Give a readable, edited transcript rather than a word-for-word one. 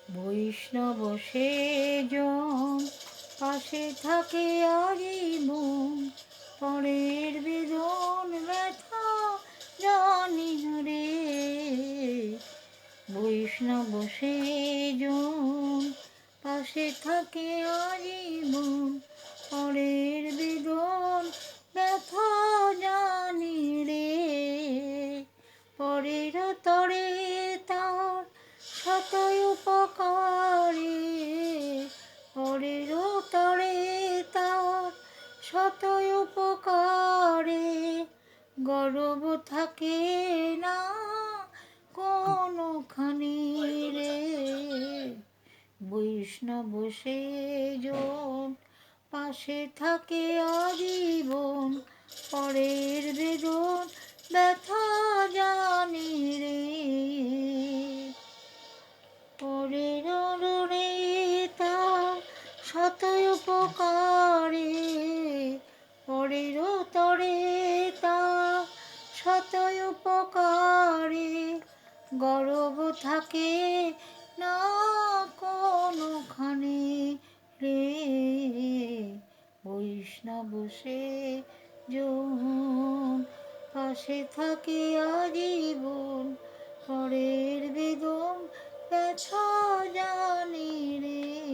বৈষ্ণব সেজন পাশে থাকে আজীবন, পরের বেদন ব্যথা জানি না রে। বৈষ্ণব সেজন পাশে থাকে আজীবন, পরের বেদন ব্যথা জানি রে। পরের তরে তার শতই উপকারে, পরের তরে তার শতই উপকারে, গর্ব থাকে না কোনোখানি রে। বৈষ্ণব সেজন পাশে থাকে আজীবন, পরের বেদন ব্যথা জানি রে। পরের রে তার শতই উপকারে, পরের তরে তার শতই উপকারে, গর্ব থাকে না কোনোখানে রে। বৈষ্ণব সেজন পাশে থাকে আজীবন, পরের বেদন ব্যথা জানি রে।